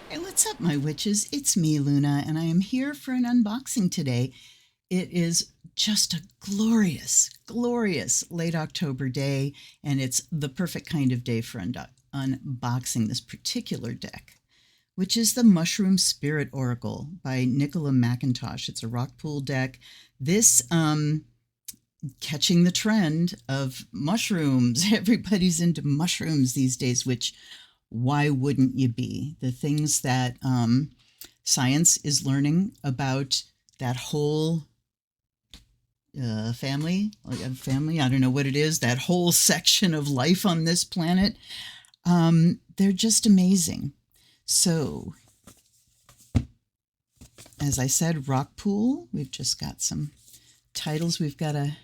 Hey, what's up, my witches? It's me, Luna, and I am here for an unboxing today. It is just a glorious, glorious late October day, and it's the perfect kind of day for unboxing this particular deck, which is the Mushroom Spirit Oracle by Nicola McIntosh. It's a rock pool deck. This, catching the trend of mushrooms. Everybody's into mushrooms these days, which why wouldn't you be? The things that science is learning about that whole family, I don't know what it is, that whole section of life on this planet, they're just amazing. So, as I said, rock pool, we've just got some titles. We've got a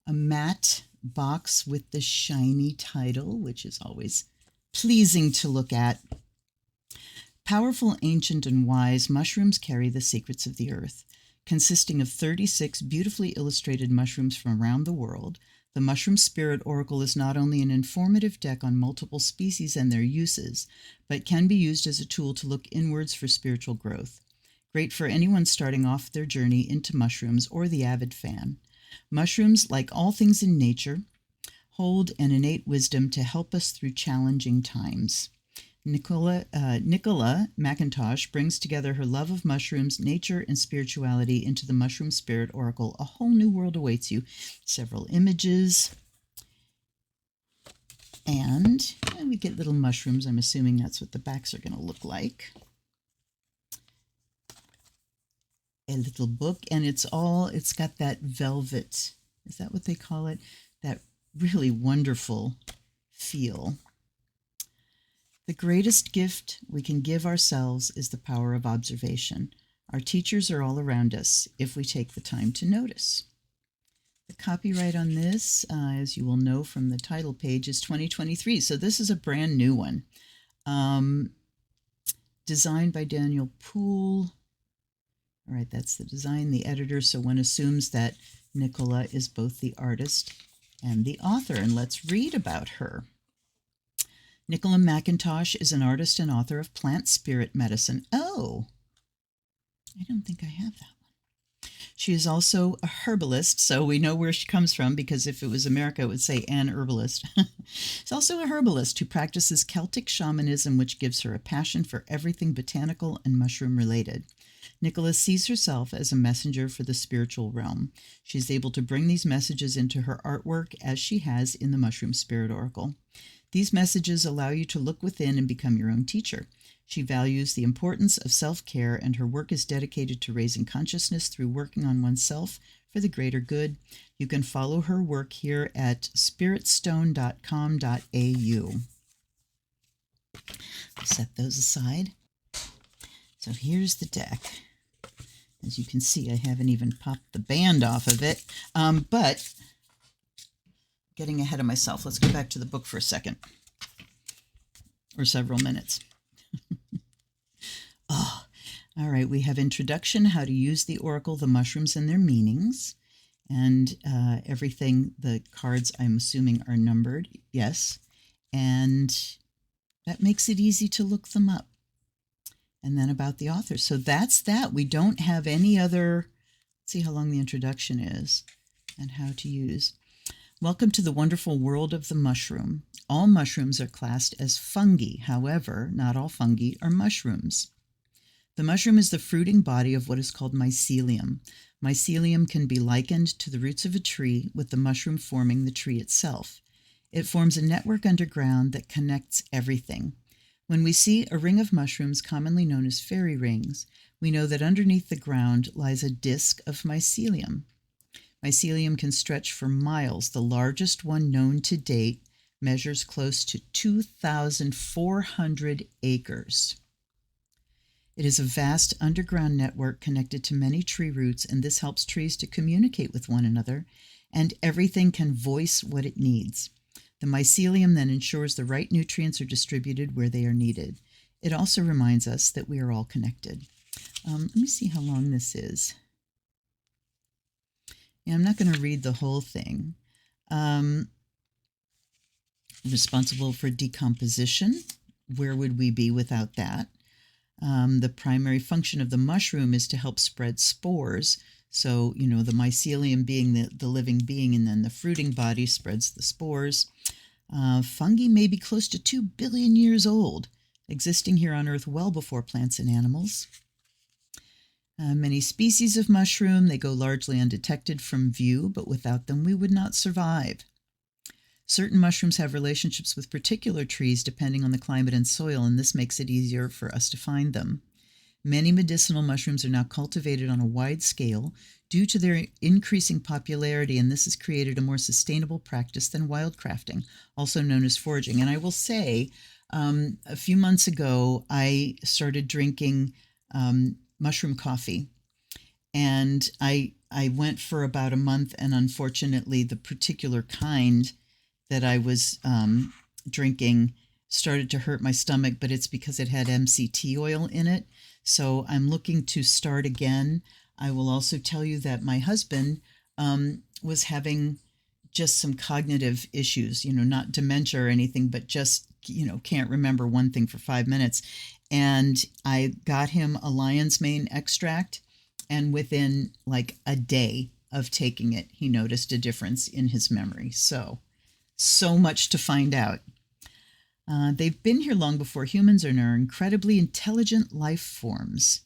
matte box with the shiny title, which is always pleasing to look at. Powerful, ancient, and wise, mushrooms carry the secrets of the earth. Consisting of 36 beautifully illustrated mushrooms from around the world, the Mushroom Spirit Oracle is not only an informative deck on multiple species and their uses, but can be used as a tool to look inwards for spiritual growth. Great for anyone starting off their journey into mushrooms or the avid fan. Mushrooms, like all things in nature, hold an innate wisdom to help us through challenging times. Nicola McIntosh brings together her love of mushrooms, nature, and spirituality into the Mushroom Spirit Oracle. A whole new world awaits you. Several images. And we get little mushrooms. I'm assuming that's what the backs are going to look like. A little book, and it's got that velvet, is that what they call it? That really wonderful feel. The greatest gift we can give ourselves is the power of observation. Our teachers are all around us if we take the time to notice. The copyright on this, as you will know from the title page, is 2023. So this is a brand new one. Designed by Daniel Poole. All right, that's the design, the editor. So one assumes that Nicola is both the artist and the author. And let's read about her. Nicola McIntosh is an artist and author of plant spirit medicine. Oh, I don't think I have that one. She is also a herbalist, so we know where she comes from, because if it was America, it would say an herbalist. She's also a herbalist who practices Celtic shamanism, which gives her a passion for everything botanical and mushroom related. Nicola sees herself as a messenger for the spiritual realm. She's able to bring these messages into her artwork, as she has in the Mushroom Spirit Oracle. These messages allow you to look within and become your own teacher. She values the importance of self-care, and her work is dedicated to raising consciousness through working on oneself for the greater good. You can follow her work here at spiritstone.com.au. Set those aside. So here's the deck. As you can see, I haven't even popped the band off of it, but getting ahead of myself. Let's go back to the book for a second, or several minutes. Oh, all right. We have introduction, how to use the oracle, the mushrooms and their meanings, and everything. The cards, I'm assuming, are numbered. Yes. And that makes it easy to look them up. And then about the author. So that's that. We don't have any other. Let's see how long the introduction is and how to use. Welcome to the wonderful world of the mushroom. All mushrooms are classed as fungi. However, not all fungi are mushrooms. The mushroom is the fruiting body of what is called mycelium. Mycelium can be likened to the roots of a tree, with the mushroom forming the tree itself. It forms a network underground that connects everything. When we see a ring of mushrooms, commonly known as fairy rings, we know that underneath the ground lies a disc of mycelium. Mycelium can stretch for miles. The largest one known to date measures close to 2,400 acres. It is a vast underground network connected to many tree roots, and this helps trees to communicate with one another, and everything can voice what it needs. The mycelium then ensures the right nutrients are distributed where they are needed. It also reminds us that we are all connected. Let me see how long this is. Yeah, I'm not going to read the whole thing. Responsible for decomposition. Where would we be without that? The primary function of the mushroom is to help spread spores. So, the mycelium being the living being, and then the fruiting body spreads the spores. Fungi may be close to 2 billion years old, existing here on Earth well before plants and animals. Many species of mushroom, they go largely undetected from view, but without them we would not survive. Certain mushrooms have relationships with particular trees depending on the climate and soil, and this makes it easier for us to find them. Many medicinal mushrooms are now cultivated on a wide scale due to their increasing popularity, and this has created a more sustainable practice than wildcrafting, also known as foraging. And I will say, a few months ago, I started drinking mushroom coffee, and I went for about a month, and unfortunately, the particular kind that I was drinking started to hurt my stomach, but it's because it had MCT oil in it. So I'm looking to start again. I will also tell you that my husband was having just some cognitive issues, not dementia or anything, but just, can't remember one thing for 5 minutes. And I got him a lion's mane extract, and within like a day of taking it, he noticed a difference in his memory. So much to find out. They've been here long before humans and are incredibly intelligent life forms.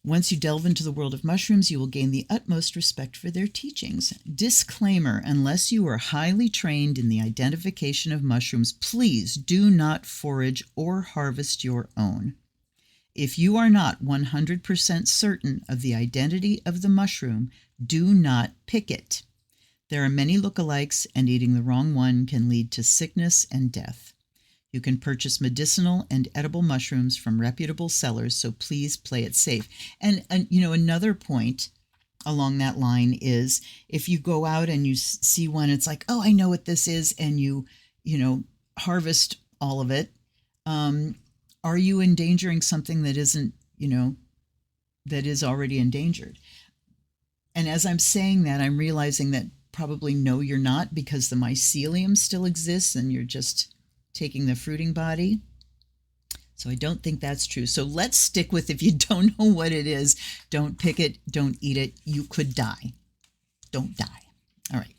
Once you delve into the world of mushrooms, you will gain the utmost respect for their teachings. Disclaimer: unless you are highly trained in the identification of mushrooms, please do not forage or harvest your own. If you are not 100% certain of the identity of the mushroom, do not pick it. There are many lookalikes, and eating the wrong one can lead to sickness and death. You can purchase medicinal and edible mushrooms from reputable sellers, so please play it safe. And another point along that line is, if you go out and you see one, it's like, oh, I know what this is, and you harvest all of it. Are you endangering something that isn't, that is already endangered? And as I'm saying that, I'm realizing that probably no, you're not, because the mycelium still exists and you're just taking the fruiting body. So I don't think that's true. So let's stick with, if you don't know what it is, don't pick it, don't eat it. You could die. Don't die. All right.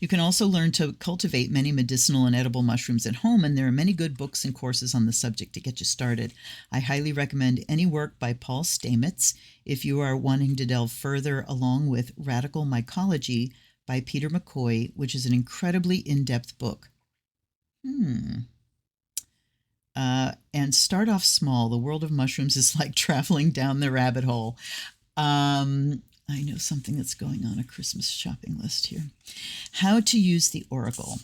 You can also learn to cultivate many medicinal and edible mushrooms at home, and there are many good books and courses on the subject to get you started. I highly recommend any work by Paul Stamets if you are wanting to delve further, along with Radical Mycology by Peter McCoy, which is an incredibly in-depth book. And start off small. The world of mushrooms is like traveling down the rabbit hole. I know something that's going on a Christmas shopping list here. How to use the oracle.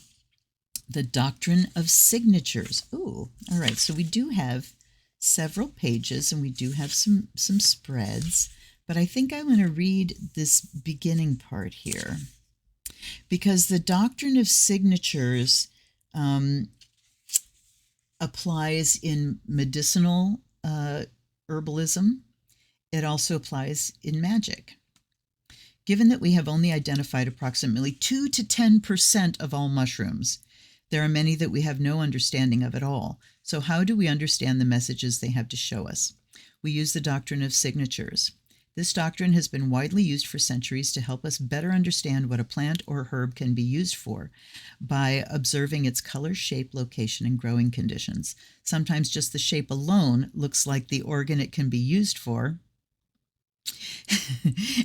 The doctrine of signatures. Ooh, all right. So we do have several pages, and we do have some spreads, but I think I'm going to read this beginning part here, because the doctrine of signatures applies in medicinal herbalism. It also applies in magic. Given that we have only identified approximately 2 to 10% of all mushrooms, there are many that we have no understanding of at all. So how do we understand the messages they have to show us? We use the doctrine of signatures. This doctrine has been widely used for centuries to help us better understand what a plant or herb can be used for by observing its color, shape, location, and growing conditions. Sometimes just the shape alone looks like the organ it can be used for.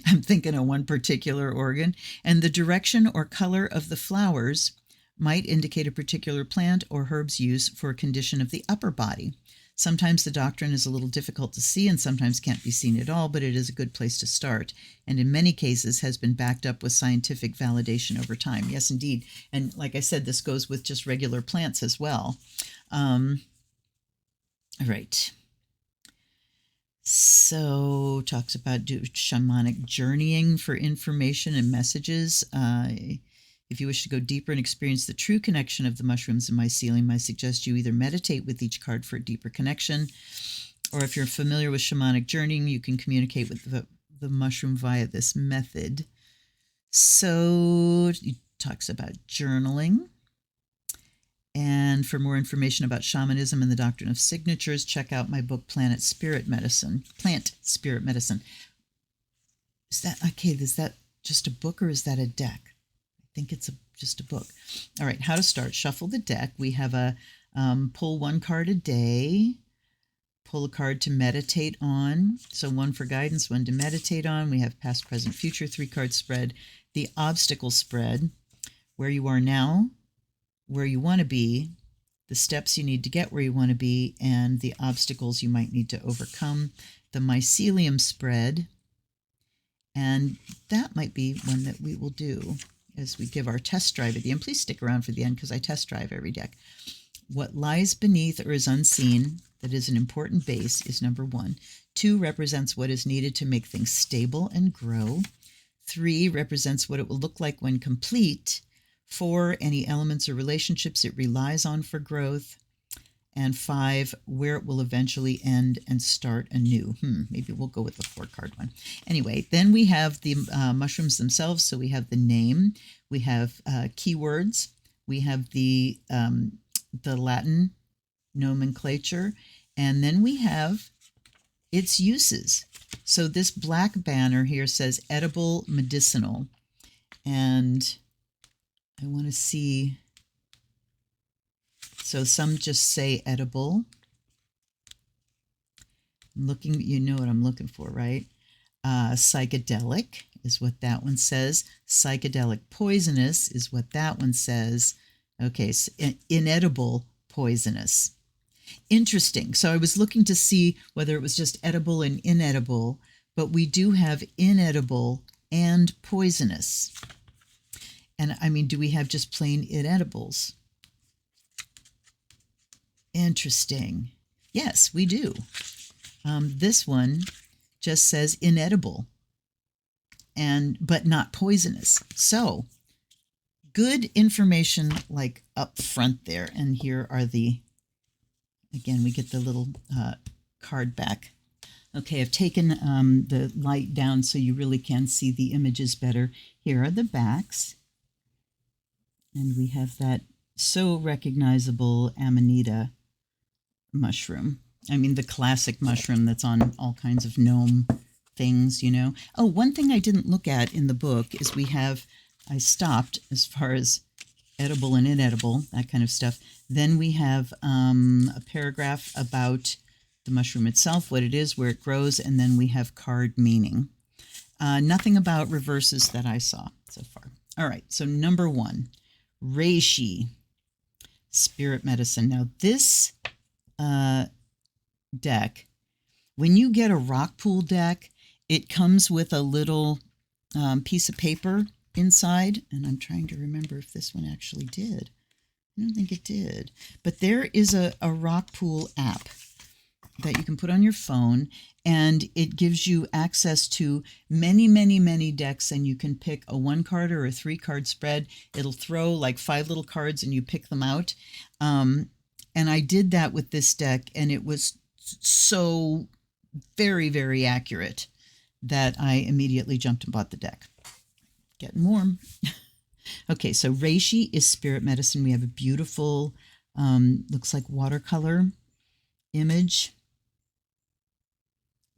I'm thinking of one particular organ. And the direction or color of the flowers might indicate a particular plant or herb's use for a condition of the upper body. Sometimes the doctrine is a little difficult to see and sometimes can't be seen at all, but it is a good place to start, and in many cases has been backed up with scientific validation over time. Yes, indeed. And like I said, this goes with just regular plants as well. All right. So talks about shamanic journeying for information and messages. If you wish to go deeper and experience the true connection of the mushrooms and mycelium, I suggest you either meditate with each card for a deeper connection, or if you're familiar with shamanic journeying, you can communicate with the mushroom via this method. So he talks about journaling. And for more information about shamanism and the doctrine of signatures, check out my book, Plant Spirit Medicine. Is that okay? Is that just a book or is that a deck? I think it's just a book. All right, how to start. Shuffle the deck. We have a pull one card a day. Pull a card to meditate on. So one for guidance, one to meditate on. We have past, present, future, 3-card spread. The obstacle spread, where you are now, where you want to be, the steps you need to get where you want to be, and the obstacles you might need to overcome. The mycelium spread, and that might be one that we will do as we give our test drive at the end. Please stick around for the end because I test drive every deck. What lies beneath or is unseen that is an important base is number 1. 2 represents what is needed to make things stable and grow. 3 represents what it will look like when complete. 4, any elements or relationships it relies on for growth. And 5, where it will eventually end and start anew. Maybe we'll go with the 4-card one. Anyway, then we have the mushrooms themselves. So we have the name, we have keywords, we have the Latin nomenclature, and then we have its uses. So this black banner here says edible medicinal, and I want to see. So some just say edible. I'm looking, you know what I'm looking for, right? Psychedelic is what that one says. Psychedelic poisonous is what that one says. Okay, so inedible poisonous. Interesting. So I was looking to see whether it was just edible and inedible, but we do have inedible and poisonous. And I mean, do we have just plain inedibles? Interesting. Yes, we do. This one just says inedible, but not poisonous. So good information like up front there. And here are again, we get the little card back. Okay, I've taken the light down so you really can see the images better. Here are the backs. And we have that so recognizable Amanita mushroom. I mean, the classic mushroom that's on all kinds of gnome things, you know. Oh, one thing I didn't look at in the book is I stopped as far as edible and inedible, that kind of stuff. Then we have a paragraph about the mushroom itself, what it is, where it grows, and then we have card meaning. Nothing about reverses that I saw so far. All right, so number 1, reishi, spirit medicine. Now this deck, when you get a rock pool deck, it comes with a little piece of paper inside, and I'm trying to remember if this one actually did. I don't think it did, but there is a rock pool app that you can put on your phone, and it gives you access to many, many, many decks, and you can pick a 1-card or a 3-card spread. It'll throw like 5 little cards and you pick them out. And I did that with this deck, and it was so very, very accurate that I immediately jumped and bought the deck. Getting warm. Okay, so reishi is spirit medicine. We have a beautiful, looks like watercolor image.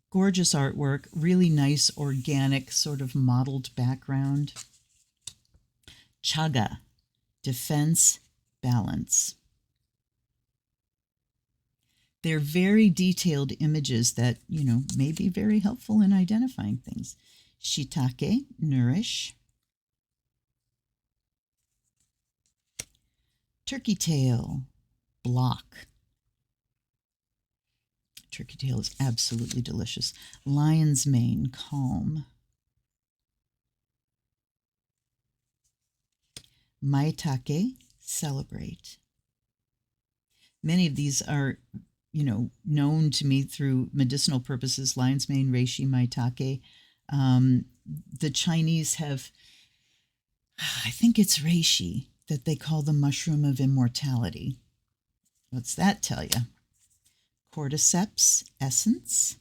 Gorgeous artwork, really nice, organic, sort of modeled background. Chaga, defense, balance. They're very detailed images that, you know, may be very helpful in identifying things. Shiitake, nourish. Turkey tail, block. Turkey tail is absolutely delicious. Lion's mane, calm. Maitake, celebrate. Many of these are, you know, known to me through medicinal purposes. Lion's mane, reishi, maitake. The Chinese have, I think it's reishi, that they call the mushroom of immortality. What's that tell you? Cordyceps essence.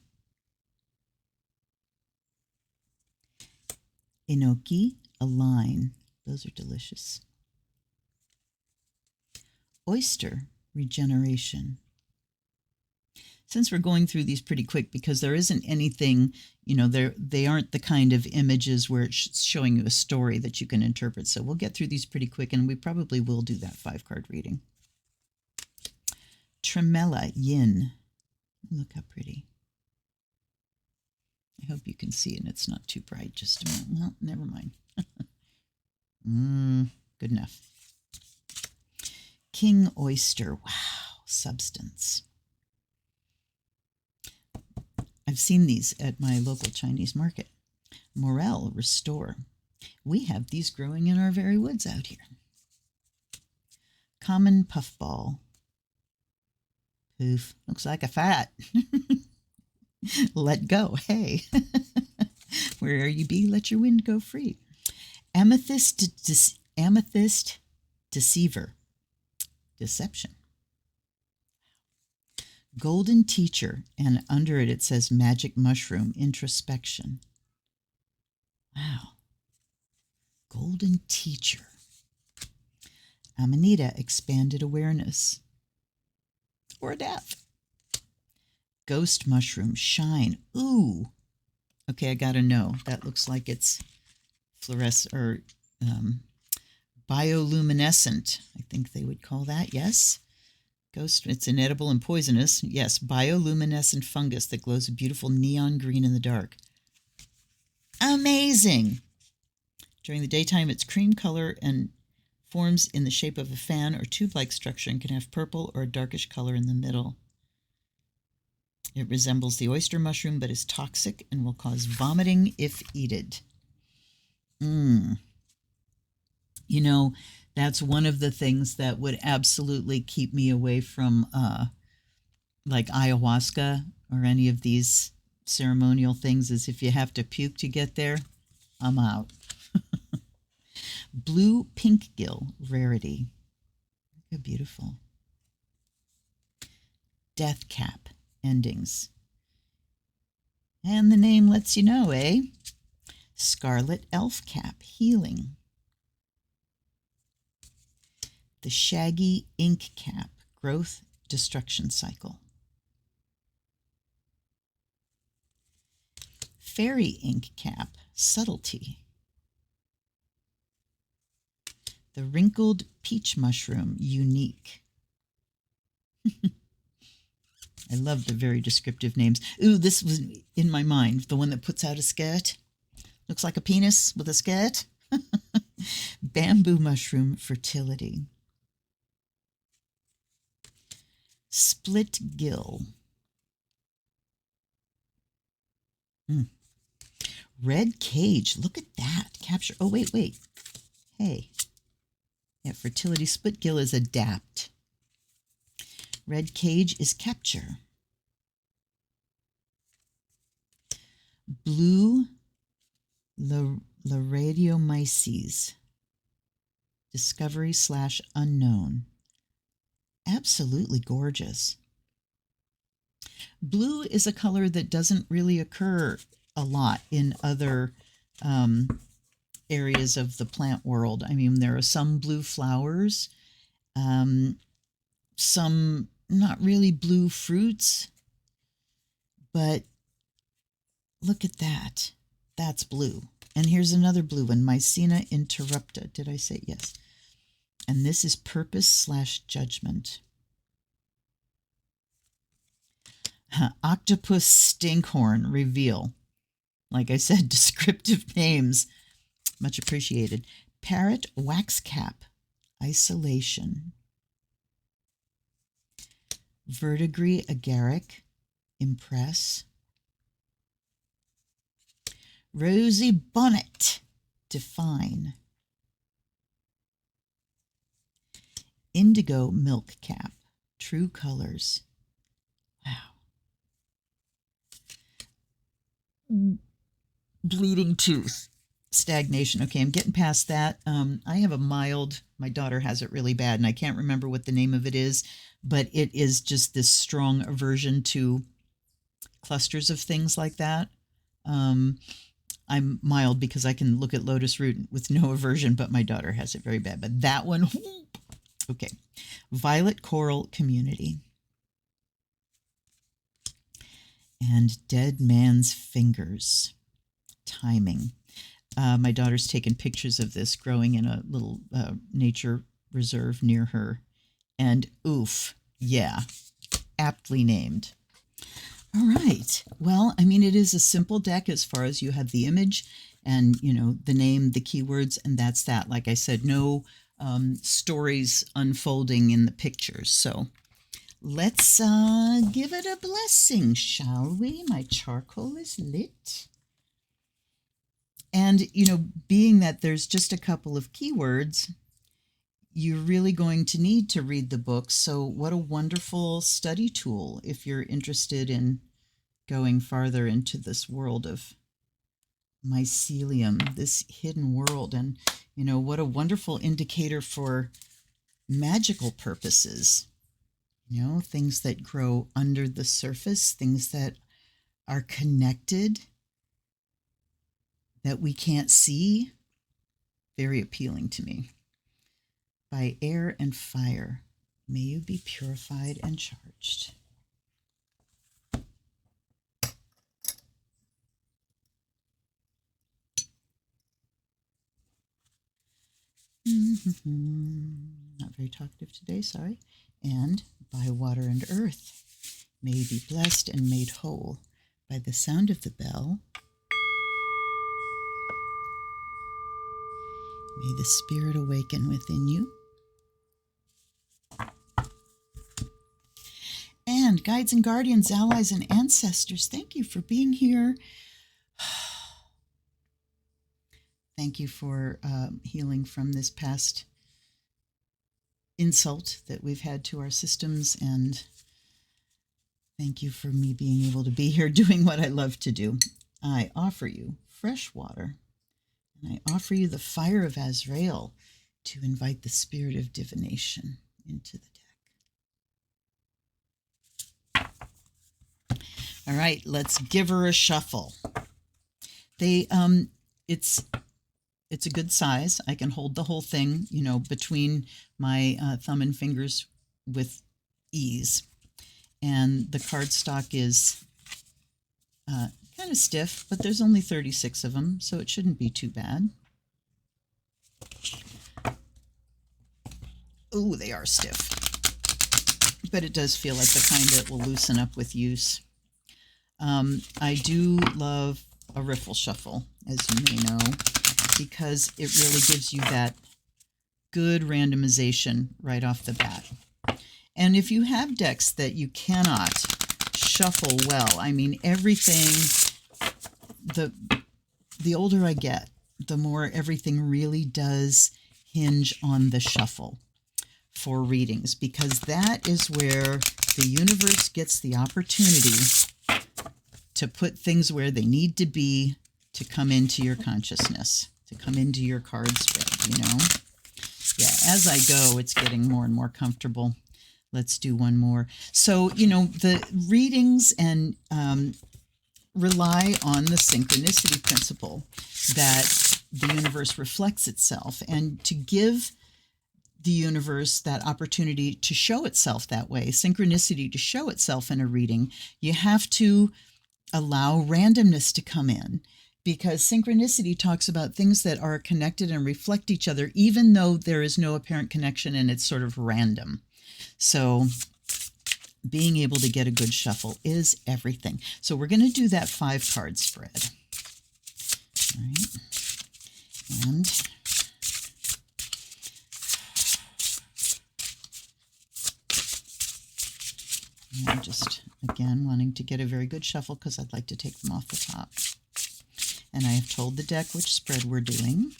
Enoki, align. Those are delicious. oyster regeneration. Since we're going through these pretty quick, because there isn't anything, they aren't the kind of images where it's showing you a story that you can interpret. So we'll get through these pretty quick, and we probably will do that 5-card reading. Tremella Yin. Look how pretty. I hope you can see it and it's not too bright. Just a minute. Well, never mind. Good enough. King Oyster. Wow, substance. I've seen these at my local Chinese market. Morel, restore. We have these growing in our very woods out here. Common puffball. Poof, looks like a fat. Let go, hey. Where'er you be, let your wind go free. Amethyst deceiver. Deception. Golden teacher, and under it says magic mushroom, introspection. Wow. Golden teacher. Amanita, expanded awareness. Or death. Ghost mushroom, shine. Ooh. Okay, I gotta know. That looks like it's fluorescent or bioluminescent. I think they would call that, yes. Ghost, it's inedible and poisonous. Yes, bioluminescent fungus that glows a beautiful neon green in the dark. Amazing! During the daytime, it's cream color and forms in the shape of a fan or tube-like structure and can have purple or a darkish color in the middle. It resembles the oyster mushroom but is toxic and will cause vomiting if eaten. That's one of the things that would absolutely keep me away from like ayahuasca or any of these ceremonial things, is if you have to puke to get there, I'm out. Blue pink gill, rarity. Look how beautiful. Death cap, endings. And the name lets you know, eh? Scarlet elf cap, healing. The shaggy ink cap, growth, destruction cycle. Fairy ink cap, subtlety. The wrinkled peach mushroom, unique. I love the very descriptive names. Ooh, this was in my mind. The one that puts out a skirt. Looks like a penis with a skirt. Bamboo mushroom, fertility. Split gill. Red cage. Look at that. Capture. Oh, wait. Hey. Yeah, fertility. Split gill is adapt. Red cage is capture. Blue Lariomyces. Discovery / unknown. Absolutely gorgeous. Blue is a color that doesn't really occur a lot in other areas of the plant world. I mean, there are some blue flowers, some not really blue fruits, but look at that. That's blue. And here's another blue one, Mycena interrupta. Did I say yes? And this is purpose / judgment. Octopus stinkhorn, reveal. Like I said, descriptive names. Much appreciated. Parrot wax cap, isolation. Verdigris agaric, impress. Rosy bonnet, define. Indigo milk cap, true colors. Wow. Bleeding tooth, stagnation. Okay, I'm getting past that. I have a mild, my daughter has it really bad, and I can't remember what the name of it is, but it is just this strong aversion to clusters of things like that. I'm mild because I can look at lotus root with no aversion, but my daughter has it very bad. But that one, Okay. Violet Coral Community. And Dead Man's Fingers. Timing. My daughter's taken pictures of this growing in a little nature reserve near her. And oof, yeah, aptly named. All right. Well, I mean, it is a simple deck as far as you have the image and, you know, the name, the keywords, and that's that. Like I said, no stories unfolding in the pictures. So let's give it a blessing, shall we? My charcoal is lit. And, you know, being that there's just a couple of keywords, you're really going to need to read the book. So what a wonderful study tool if you're interested in going farther into this world of mycelium, this hidden world. And, you know, what a wonderful indicator for magical purposes. You know, things that grow under the surface, things that are connected, that we can't see. Very appealing to me. By air and fire, may you be purified and charged. Not very talkative today, sorry. And by water and earth, may you be blessed and made whole by the sound of the bell. May the spirit awaken within you. And guides and guardians, allies and ancestors, thank you for being here. Thank you for healing from this past insult that we've had to our systems. And thank you for me being able to be here doing what I love to do. I offer you fresh water. And I offer you the fire of Azrael to invite the spirit of divination into the deck. All right, let's give her a shuffle. It's a good size. I can hold the whole thing, you know, between my thumb and fingers with ease. And the cardstock is kind of stiff, but there's only 36 of them, so it shouldn't be too bad. Oh, they are stiff. But it does feel like the kind that will loosen up with use. I do love a riffle shuffle, as you may know, because it really gives you that good randomization right off the bat. And if you have decks that you cannot shuffle well, I mean, everything, the older I get, the more everything really does hinge on the shuffle for readings, because that is where the universe gets the opportunity to put things where they need to be to come into your consciousness, to come into your card spread, you know? Yeah, as I go, it's getting more and more comfortable. Let's do one more. So, you know, the readings and rely on the synchronicity principle that the universe reflects itself, and to give the universe that opportunity to show itself that way, synchronicity to show itself in a reading, you have to allow randomness to come in, because synchronicity talks about things that are connected and reflect each other, even though there is no apparent connection and it's sort of random. So being able to get a good shuffle is everything. So we're going to do that 5-card spread. All right. And I'm just, again, wanting to get a very good shuffle because I'd like to take them off the top. And I have told the deck which spread we're doing,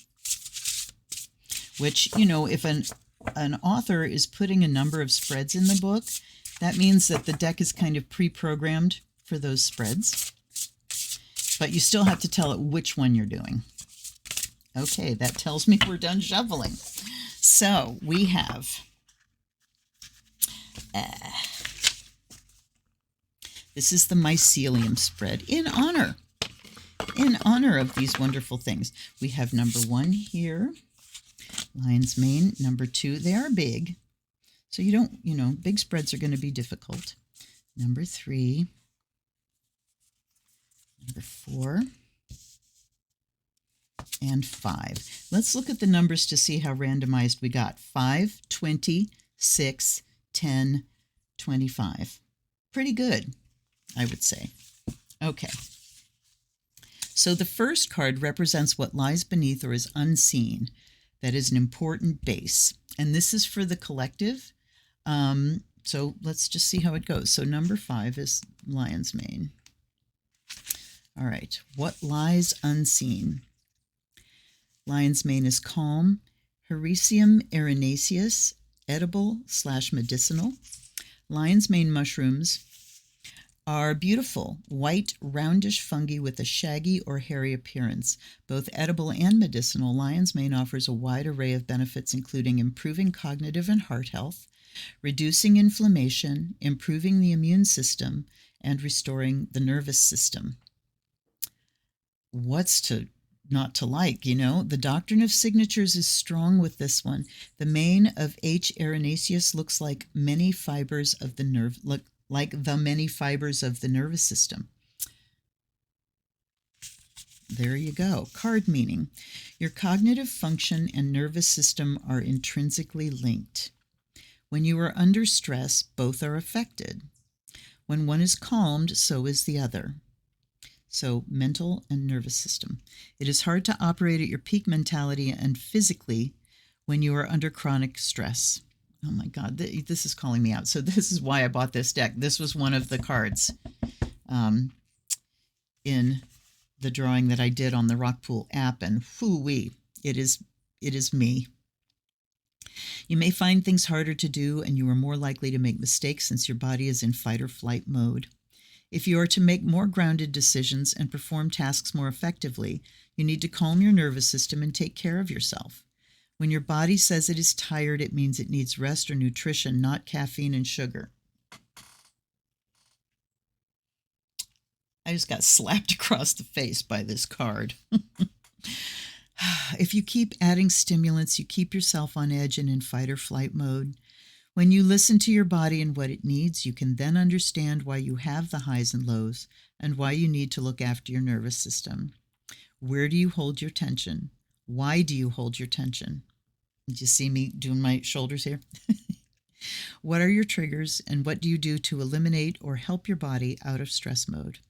which, you know, if an author is putting a number of spreads in the book, that means that the deck is kind of pre-programmed for those spreads. But you still have to tell it which one you're doing. Okay, that tells me we're done shuffling. So we have... this is the mycelium spread in honor of these wonderful things. We have number 1 here, lion's mane. Number 2, they are big. So you don't, big spreads are going to be difficult. Number 3, number 4, and 5. Let's look at the numbers to see how randomized we got. 5, 20, 6, 10, 25. Pretty good, I would say. Okay. So the first card represents what lies beneath or is unseen. That is an important base. And this is for the collective. So let's just see how it goes. So number 5 is lion's mane. All right. What lies unseen? Lion's mane is calm. Hericium erinaceus, edible/medicinal. Lion's mane mushrooms are beautiful, white, roundish fungi with a shaggy or hairy appearance. Both edible and medicinal, lion's mane offers a wide array of benefits, including improving cognitive and heart health, reducing inflammation, improving the immune system, and restoring the nervous system. What's to not to like, The doctrine of signatures is strong with this one. The mane of H. erinaceus looks like many fibers of the nerve, like the many fibers of the nervous system. There you go. Card meaning. Your cognitive function and nervous system are intrinsically linked. When you are under stress, both are affected. When one is calmed, so is the other. So mental and nervous system. It is hard to operate at your peak mentality and physically when you are under chronic stress. Oh my God, this is calling me out. So this is why I bought this deck. This was one of the cards in the drawing that I did on the Rockpool app, and whoo-wee, it is me. You may find things harder to do, and you are more likely to make mistakes since your body is in fight or flight mode. If you are to make more grounded decisions and perform tasks more effectively, you need to calm your nervous system and take care of yourself. When your body says it is tired, it means it needs rest or nutrition, not caffeine and sugar. I just got slapped across the face by this card. If you keep adding stimulants, you keep yourself on edge and in fight or flight mode. When you listen to your body and what it needs, you can then understand why you have the highs and lows and why you need to look after your nervous system. Where do you hold your tension? Why do you hold your tension? Did you see me doing my shoulders here? What are your triggers, and what do you do to eliminate or help your body out of stress mode?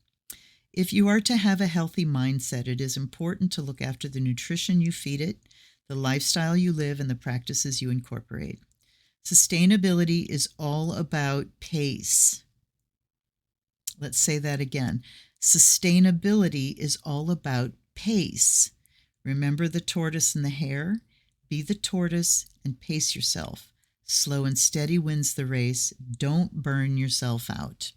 If you are to have a healthy mindset, it is important to look after the nutrition you feed it, the lifestyle you live, and the practices you incorporate. Sustainability is all about pace. Let's say that again. Sustainability is all about pace. Remember the tortoise and the hare? Be the tortoise and pace yourself. Slow and steady wins the race. Don't burn yourself out.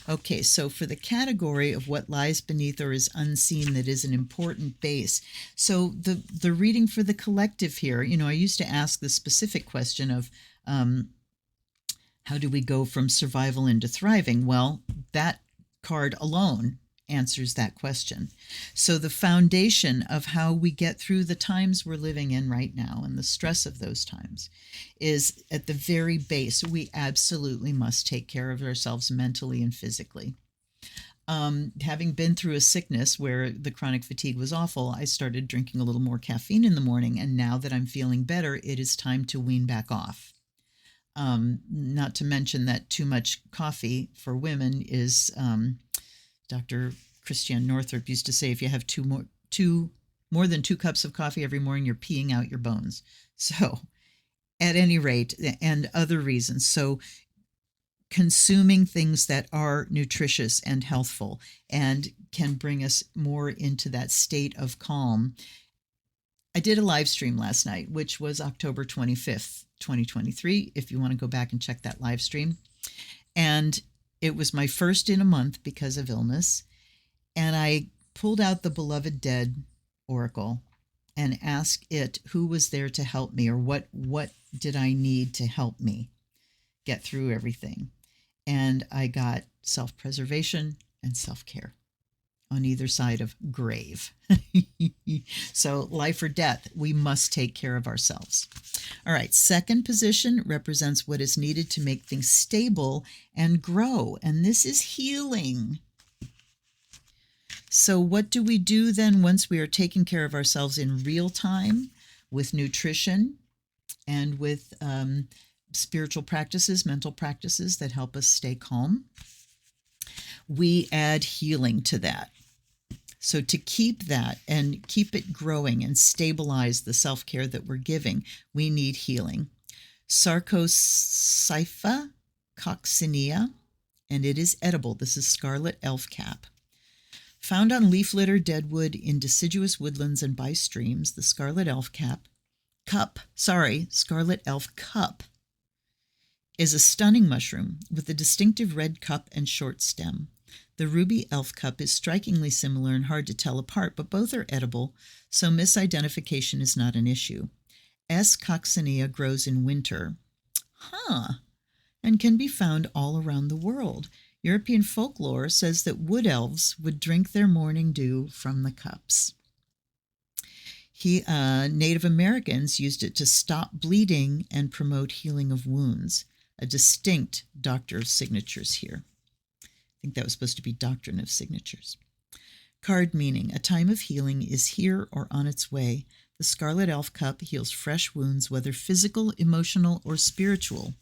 Okay, so for the category of what lies beneath or is unseen, that is an important base. So the reading for the collective here, I used to ask the specific question of how do we go from survival into thriving? Well, that card alone answers that question. So the foundation of how we get through the times we're living in right now and the stress of those times is at the very base. We absolutely must take care of ourselves mentally and physically. Having been through a sickness where the chronic fatigue was awful, I started drinking a little more caffeine in the morning. And now that I'm feeling better, it is time to wean back off. Not to mention that too much coffee for women is, Dr. Christiane Northrup used to say, if you have more than 2 cups of coffee every morning, you're peeing out your bones. So at any rate, and other reasons. So consuming things that are nutritious and healthful and can bring us more into that state of calm. I did a live stream last night, which was October 25th, 2023, if you want to go back and check that live stream. And it was my first in a month because of illness. And I pulled out the Beloved Dead Oracle and asked it who was there to help me, or what did I need to help me get through everything. And I got self-preservation and self-care. on either side of grave. So life or death, we must take care of ourselves. All right, second position represents what is needed to make things stable and grow, and this is healing. So what do we do then once we are taking care of ourselves in real time with nutrition and with spiritual practices, mental practices that help us stay calm? We add healing to that. So to keep that and keep it growing and stabilize the self-care that we're giving, we need healing. Sarcosypha coccinea, and it is edible. This is scarlet elf cap. Found on leaf litter, deadwood, in deciduous woodlands and by streams, the scarlet elf scarlet elf cup is a stunning mushroom with a distinctive red cup and short stem. The ruby elf cup is strikingly similar and hard to tell apart, but both are edible, so misidentification is not an issue. S. coccinea grows in winter. And can be found all around the world. European folklore says that wood elves would drink their morning dew from the cups. Native Americans used it to stop bleeding and promote healing of wounds. A distinct doctor of signatures here. I think that was supposed to be doctrine of signatures. Card meaning, a time of healing is here or on its way. The Scarlet Elf Cup heals fresh wounds, whether physical, emotional, or spiritual.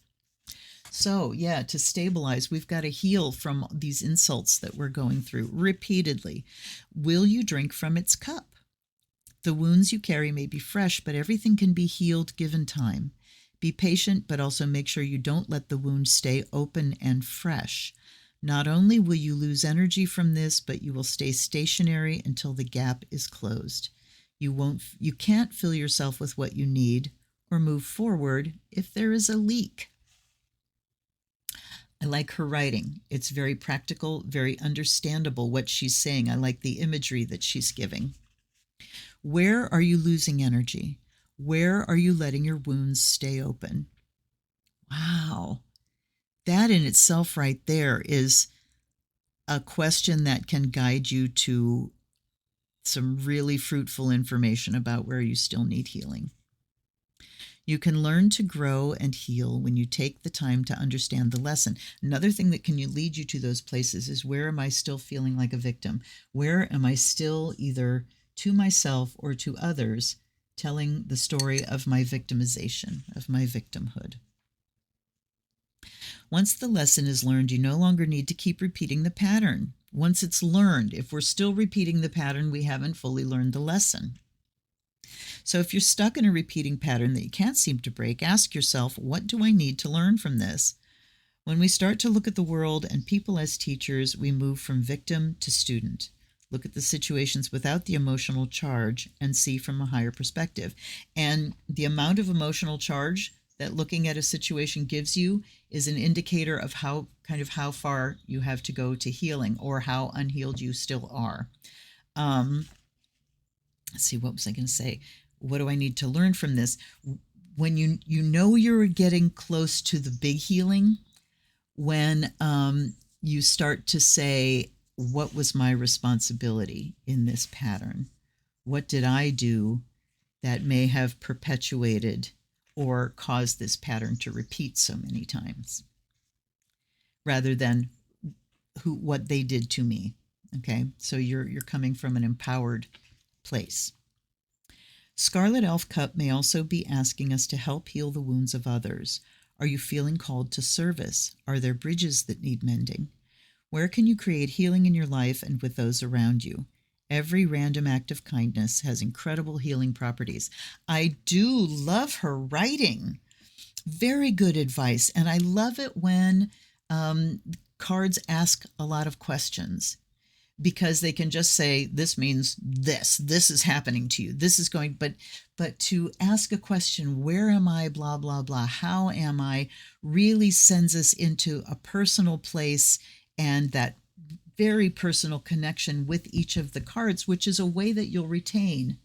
So, yeah, to stabilize, we've got to heal from these insults that we're going through repeatedly. Will you drink from its cup? The wounds you carry may be fresh, but everything can be healed given time. Be patient, but also make sure you don't let the wound stay open and fresh. Not only will you lose energy from this, but you will stay stationary until the gap is closed. You can't fill yourself with what you need or move forward if there is a leak. I like her writing. It's very practical, very understandable what she's saying. I like the imagery that she's giving. Where are you losing energy? Where are you letting your wounds stay open? Wow. That in itself right there is a question that can guide you to some really fruitful information about where you still need healing. You can learn to grow and heal when you take the time to understand the lesson. Another thing that can lead you to those places is, where am I still feeling like a victim? Where am I still, either to myself or to others, telling the story of my victimization, of my victimhood? Once the lesson is learned, you no longer need to keep repeating the pattern. Once it's learned, if we're still repeating the pattern, we haven't fully learned the lesson. So if you're stuck in a repeating pattern that you can't seem to break, ask yourself, what do I need to learn from this? When we start to look at the world and people as teachers, we move from victim to student. Look at the situations without the emotional charge and see from a higher perspective. And the amount of emotional charge that looking at a situation gives you is an indicator of how far you have to go to healing, or how unhealed you still are. Let's see, what was I going to say? What do I need to learn from this? When you know you're getting close to the big healing, when you start to say, what was my responsibility in this pattern? What did I do that may have perpetuated or caused this pattern to repeat so many times, rather than what they did to me? Okay, so you're coming from an empowered place. Scarlet Elf Cup may also be asking us to help heal the wounds of others. Are you feeling called to service? Are there bridges that need mending? Where can you create healing in your life and with those around you? Every random act of kindness has incredible healing properties. I do love her writing. Very good advice. And I love it when cards ask a lot of questions, because they can just say, this means this is happening to you, this is going, but to ask a question, where am I, blah, blah, blah, how am I, really sends us into a personal place, and that very personal connection with each of the cards, which is a way that you'll retain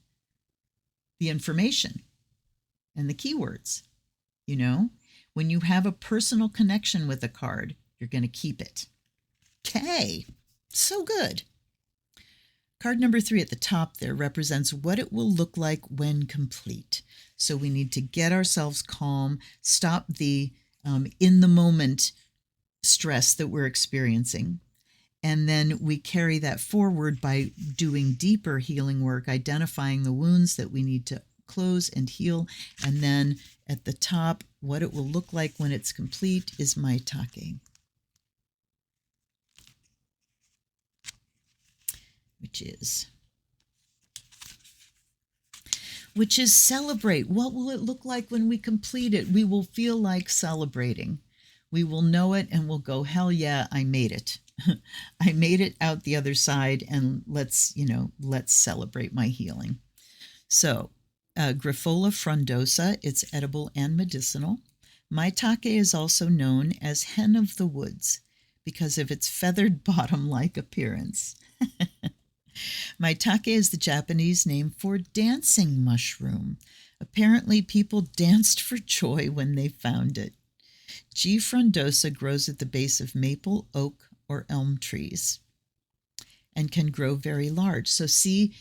the information and the keywords. You know, when you have a personal connection with a card, you're going to keep it. Okay. So good. Card number 3 at the top there represents what it will look like when complete. So we need to get ourselves calm, stop the in the moment stress that we're experiencing. And then we carry that forward by doing deeper healing work, identifying the wounds that we need to close and heal. And then at the top, what it will look like when it's complete is maitake, which is celebrate. What will it look like when we complete it? We will feel like celebrating. We will know it and we'll go, hell yeah, I made it. I made it out the other side, and let's celebrate my healing. So, Grifola frondosa, it's edible and medicinal. Maitake is also known as hen of the woods because of its feathered bottom-like appearance. Maitake is the Japanese name for dancing mushroom. Apparently, people danced for joy when they found it. G. frondosa grows at the base of maple, oak, or elm trees and can grow very large. So see,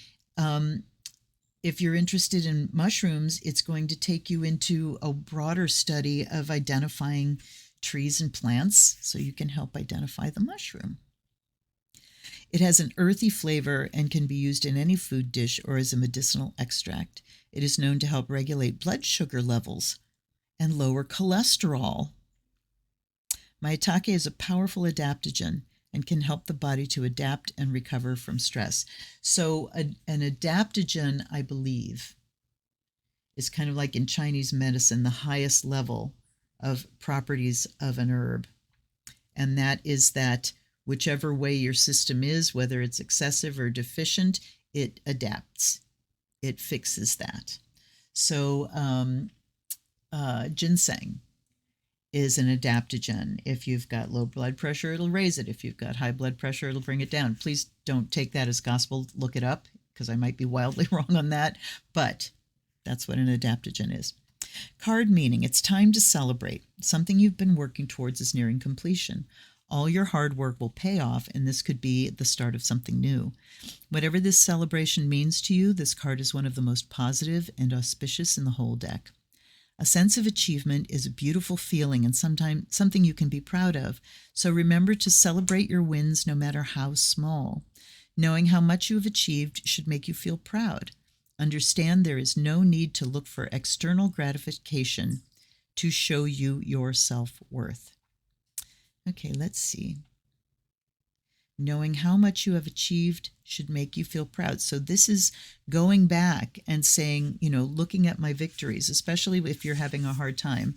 if you're interested in mushrooms, it's going to take you into a broader study of identifying trees and plants so you can help identify the mushroom. It has an earthy flavor and can be used in any food dish or as a medicinal extract. It is known to help regulate blood sugar levels and lower cholesterol. Maitake is a powerful adaptogen and can help the body to adapt and recover from stress. So an adaptogen, I believe, is kind of like in Chinese medicine, the highest level of properties of an herb. And that is that whichever way your system is, whether it's excessive or deficient, it adapts. It fixes that. So ginseng is an adaptogen. If you've got low blood pressure, it'll raise it. If you've got high blood pressure, it'll bring it down. Please don't take that as gospel. Look it up, because I might be wildly wrong on that, but that's what an adaptogen is. Card meaning, it's time to celebrate. Something you've been working towards is nearing completion. All your hard work will pay off, and this could be the start of something new. Whatever this celebration means to you, this card is one of the most positive and auspicious in the whole deck. A sense of achievement is a beautiful feeling and sometimes something you can be proud of. So remember to celebrate your wins no matter how small. Knowing how much you have achieved should make you feel proud. Understand there is no need to look for external gratification to show you your self-worth. Okay, let's see. Knowing how much you have achieved should make you feel proud. So this is going back and saying, looking at my victories, especially if you're having a hard time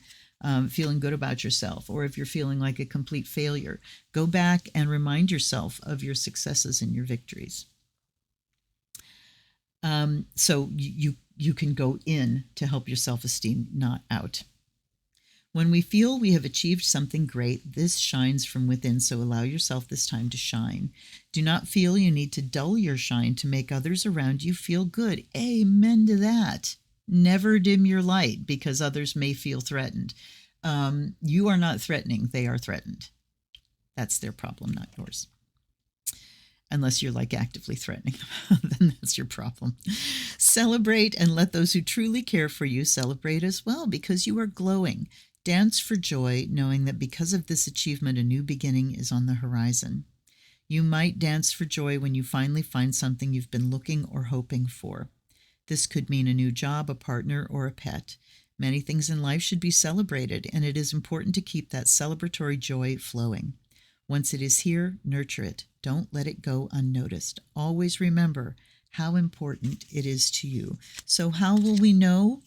feeling good about yourself, or if you're feeling like a complete failure. Go back and remind yourself of your successes and your victories. So you can go in to help your self-esteem, not out. When we feel we have achieved something great, this shines from within, so allow yourself this time to shine. Do not feel you need to dull your shine to make others around you feel good. Amen to that. Never dim your light because others may feel threatened. You are not threatening. They are threatened. That's their problem, not yours. Unless you're like actively threatening them, then that's your problem. Celebrate and let those who truly care for you celebrate as well, because you are glowing. Dance for joy, knowing that because of this achievement, a new beginning is on the horizon. You might dance for joy when you finally find something you've been looking or hoping for. This could mean a new job, a partner, or a pet. Many things in life should be celebrated, and it is important to keep that celebratory joy flowing. Once it is here, nurture it. Don't let it go unnoticed. Always remember how important it is to you. So how will we know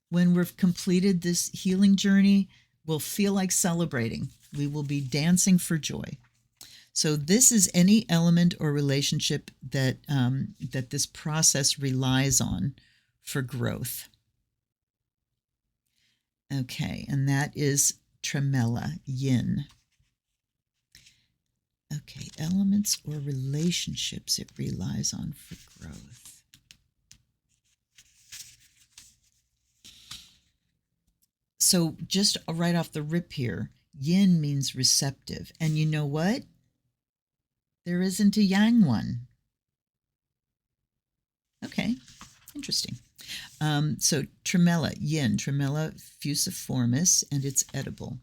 when we've completed this healing journey? We'll feel like celebrating. We will be dancing for joy. So this is any element or relationship that that this process relies on for growth. Okay, and that is tremella, yin. Okay, elements or relationships it relies on for growth. So just right off the rip here, yin means receptive. And you know what? There isn't a yang one. Okay, interesting. So tremella, yin, Tremella fusiformis, and it's edible.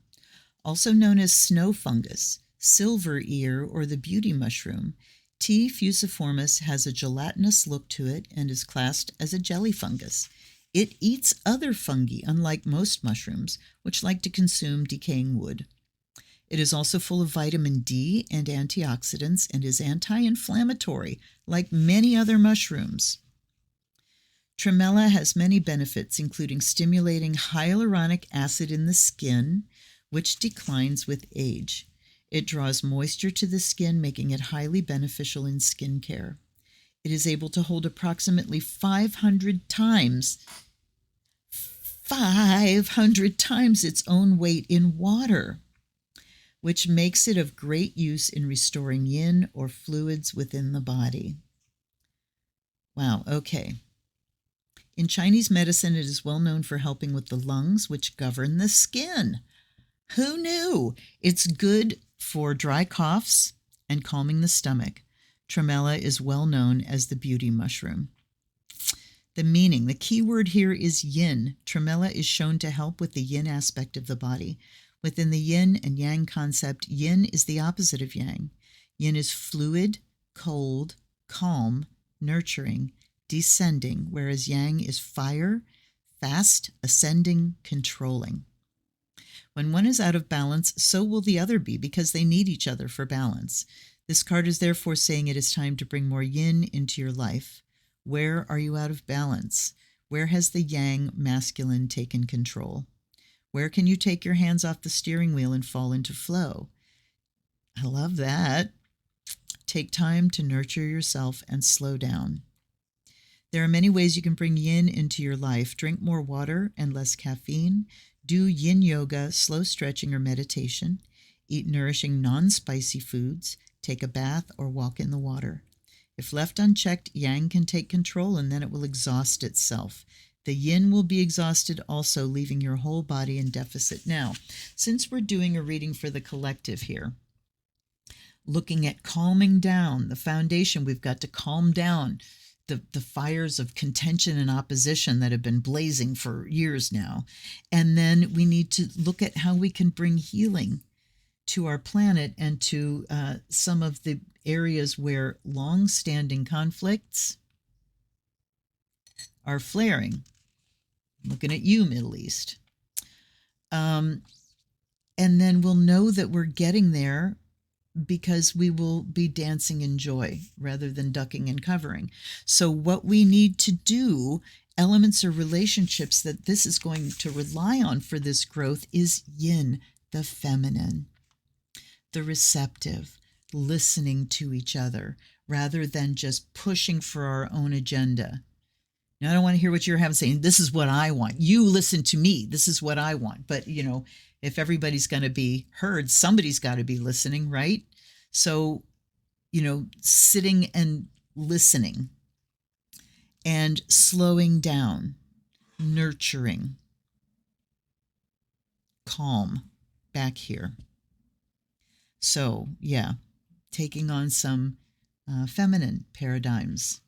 Also known as snow fungus, silver ear, or the beauty mushroom, T. fusiformis has a gelatinous look to it and is classed as a jelly fungus. It eats other fungi, unlike most mushrooms, which like to consume decaying wood. It is also full of vitamin D and antioxidants and is anti-inflammatory, like many other mushrooms. Tremella has many benefits, including stimulating hyaluronic acid in the skin, which declines with age. It draws moisture to the skin, making it highly beneficial in skincare. It is able to hold approximately 500 times its own weight in water, which makes it of great use in restoring yin or fluids within the body. Wow, okay. In Chinese medicine, it is well known for helping with the lungs, which govern the skin. Who knew? It's good for dry coughs and calming the stomach. Tremella is well known as the beauty mushroom. The meaning, the key word here is yin. Tremella is shown to help with the yin aspect of the body. Within the yin and yang concept, yin is the opposite of yang. Yin is fluid, cold, calm, nurturing, descending, whereas yang is fire, fast, ascending, controlling. When one is out of balance, so will the other be, because they need each other for balance. This card is therefore saying it is time to bring more yin into your life. Where are you out of balance? Where has the yang masculine taken control? Where can you take your hands off the steering wheel and fall into flow? I love that. Take time to nurture yourself and slow down. There are many ways you can bring yin into your life. Drink more water and less caffeine. Do yin yoga, slow stretching, or meditation. Eat nourishing non-spicy foods. Take a bath or walk in the water. If left unchecked, yang can take control and then it will exhaust itself. The yin will be exhausted also, leaving your whole body in deficit. Now, since we're doing a reading for the collective here, looking at calming down, the foundation, we've got to calm down the fires of contention and opposition that have been blazing for years now. And then we need to look at how we can bring healing to our planet and to some of the areas where long-standing conflicts are flaring. Looking at you, Middle East. And then we'll know that we're getting there because we will be dancing in joy rather than ducking and covering. So what we need to do, elements or relationships that this is going to rely on for this growth, is yin, the feminine, the receptive, listening to each other rather than just pushing for our own agenda. Now, I don't want to hear what you're having saying. This is what I want. You listen to me. This is what I want. But, if everybody's going to be heard, somebody's got to be listening, right? So, sitting and listening and slowing down, nurturing, calm back here. So, yeah, taking on some feminine paradigms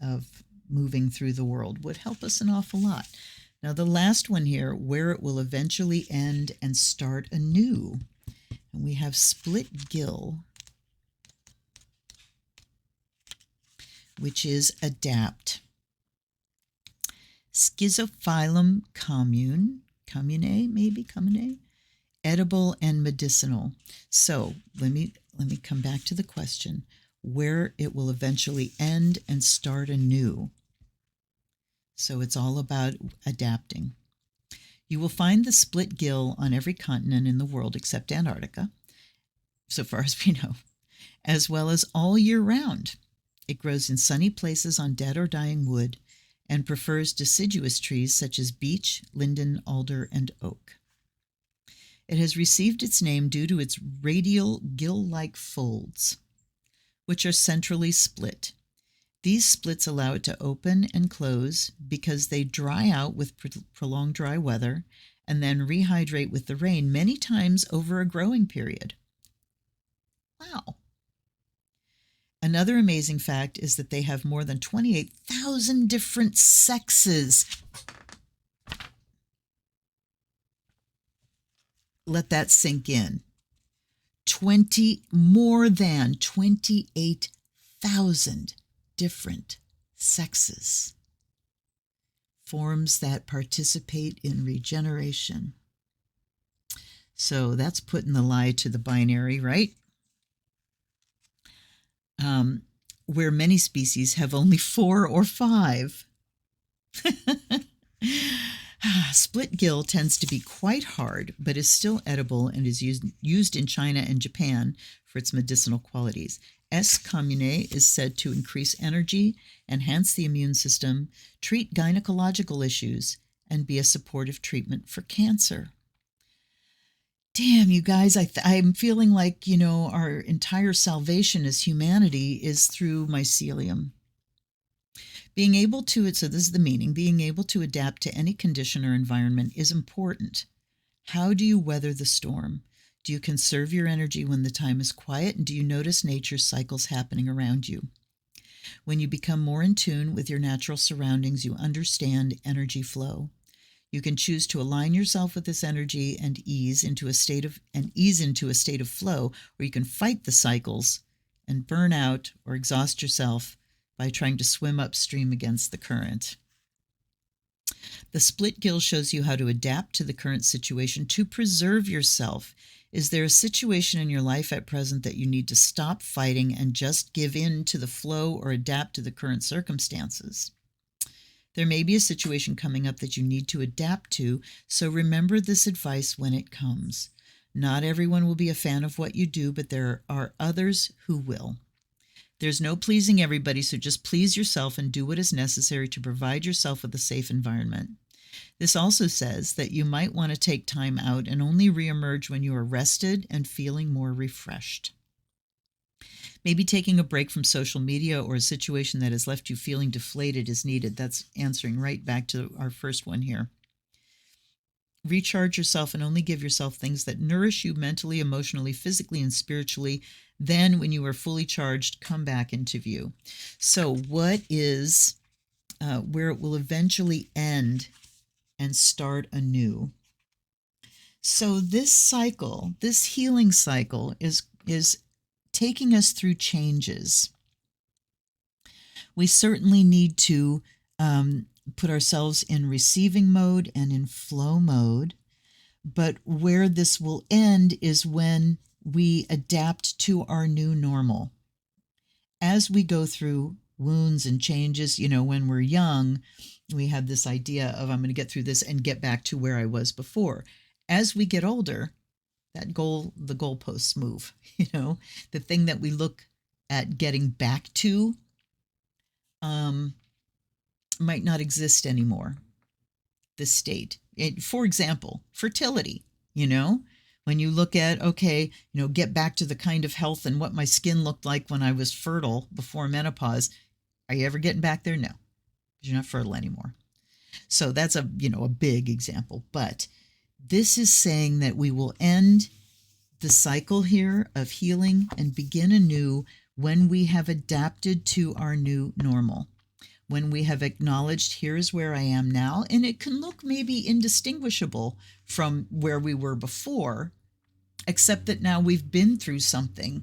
of moving through the world would help us an awful lot. Now, the last one here, where it will eventually end and start anew. And we have split gill, which is adapt. Schizophyllum commune, edible and medicinal. So let me come back to the question, where it will eventually end and start anew. So it's all about adapting. You will find the split gill on every continent in the world except Antarctica, so far as we know, as well as all year round. It grows in sunny places on dead or dying wood and prefers deciduous trees such as beech, linden, alder, and oak. It has received its name due to its radial gill-like folds, which are centrally split. These splits allow it to open and close because they dry out with prolonged dry weather and then rehydrate with the rain many times over a growing period. Wow. Another amazing fact is that they have more than 28,000 different sexes. Let that sink in. More than 28,000 different sexes. Forms that participate in regeneration. So that's putting the lie to the binary, right? Where many species have only 4 or 5. Split gill tends to be quite hard, but is still edible and is used in China and Japan for its medicinal qualities. S. commune is said to increase energy, enhance the immune system, treat gynecological issues, and be a supportive treatment for cancer. Damn, you guys, I'm feeling like, our entire salvation as humanity is through mycelium. Being able to, so this is the meaning, being able to adapt to any condition or environment is important. How do you weather the storm? Do you conserve your energy when the time is quiet? And do you notice nature's cycles happening around you? When you become more in tune with your natural surroundings, you understand energy flow. You can choose to align yourself with this energy and ease into a state of flow, or you can fight the cycles and burn out or exhaust yourself by trying to swim upstream against the current. The split gill shows you how to adapt to the current situation to preserve yourself. Is there a situation in your life at present that you need to stop fighting and just give in to the flow or adapt to the current circumstances? There may be a situation coming up that you need to adapt to, so remember this advice when it comes. Not everyone will be a fan of what you do, but there are others who will. There's no pleasing everybody, so just please yourself and do what is necessary to provide yourself with a safe environment. This also says that you might want to take time out and only reemerge when you are rested and feeling more refreshed. Maybe taking a break from social media or a situation that has left you feeling deflated is needed. That's answering right back to our first one here. Recharge yourself and only give yourself things that nourish you mentally, emotionally, physically, and spiritually. Then, when you are fully charged, come back into view. So what is where it will eventually end and start anew? So this cycle, this healing cycle, is taking us through changes. We certainly need to put ourselves in receiving mode and in flow mode, but where this will end is when we adapt to our new normal. As we go through wounds and changes, when we're young, we have this idea of, I'm going to get through this and get back to where I was before. As we get older, the goalposts move, the thing that we look at getting back to might not exist anymore. The state, for example, fertility, when you look at, get back to the kind of health and what my skin looked like when I was fertile before menopause. Are you ever getting back there? No, because you're not fertile anymore. So that's a big example, but this is saying that we will end the cycle here of healing and begin anew when we have adapted to our new normal. When we have acknowledged, here is where I am now, and it can look maybe indistinguishable from where we were before, except that now we've been through something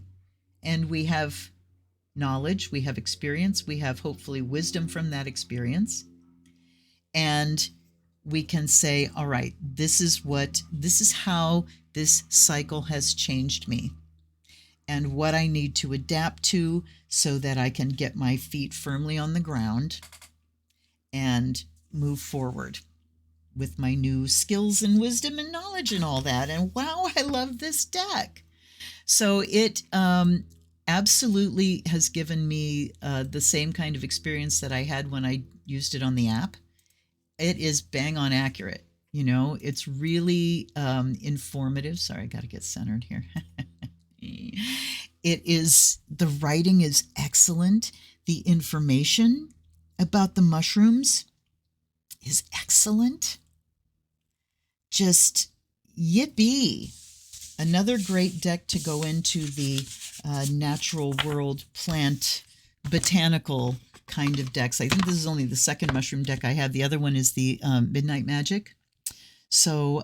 and we have knowledge, we have experience, we have hopefully wisdom from that experience. And we can say, all right, this is how this cycle has changed me and what I need to adapt to so that I can get my feet firmly on the ground and move forward with my new skills and wisdom and knowledge and all that. And wow, I love this deck. So it absolutely has given me the same kind of experience that I had when I used it on the app. It is bang on accurate. It's really informative. Sorry, I got to get centered here. The writing is excellent. The information about the mushrooms is excellent. Just yippee. Another great deck to go into the natural world plant botanical kind of decks. I think this is only the second mushroom deck I have. The other one is the Midnight Magic. So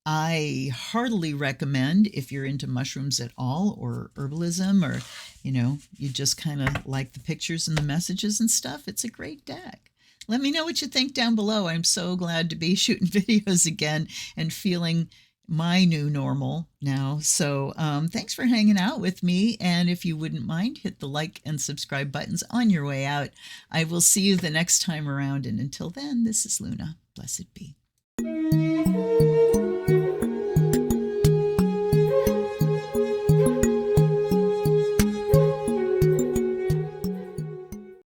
I heartily recommend, if you're into mushrooms at all or herbalism, or you just kind of like the pictures and the messages and stuff, it's a great deck. Let me know what you think down below. I'm so glad to be shooting videos again and feeling my new normal now. So thanks for hanging out with me. And if you wouldn't mind, hit the like and subscribe buttons on your way out. I will see you the next time around. And until then, this is Luna. Blessed be.